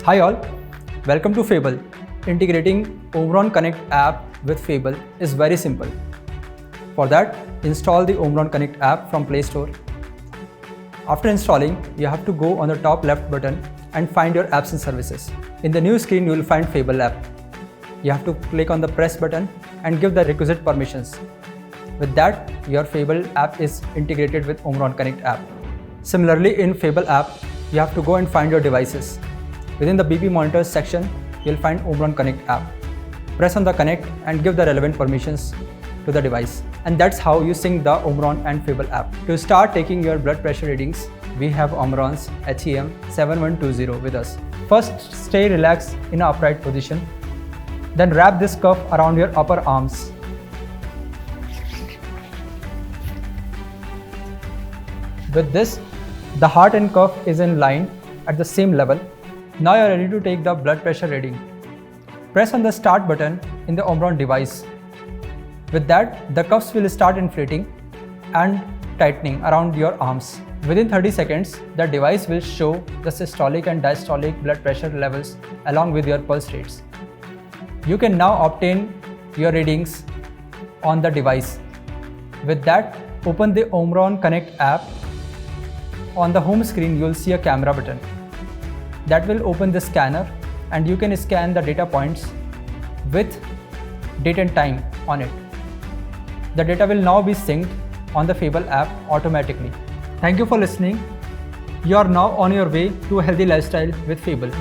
Hi all, welcome to Phable. Integrating Omron Connect app with Phable is very simple. For that, install the Omron Connect app from Play Store. After installing, you have to go on the top left button and find your apps and services. In the new screen, you will find Phable app. You have to click on the press button and give the requisite permissions. With that, your Phable app is integrated with Omron Connect app. Similarly, in Phable app, you have to go and find your devices. Within the BP monitors section, you'll find Omron Connect app. Press on the connect and give the relevant permissions to the device. And that's how you sync the Omron and Phable app. To start taking your blood pressure readings, we have Omron's HEM 7120 with us. First, stay relaxed in an upright position. Then wrap this cuff around your upper arms. With this, the heart and cuff is in line at the same level. Now you are ready to take the blood pressure reading. Press on the start button in the Omron device. With that, the cuffs will start inflating and tightening around your arms. Within 30 seconds, the device will show the systolic and diastolic blood pressure levels along with your pulse rates. You can now obtain your readings on the device. With that, open the Omron Connect app. On the home screen, you will see a camera button. That will open the scanner and you can scan the data points with date and time on it. The data will now be synced on the Phable app automatically. Thank you for listening. You are now on your way to a healthy lifestyle with Phable.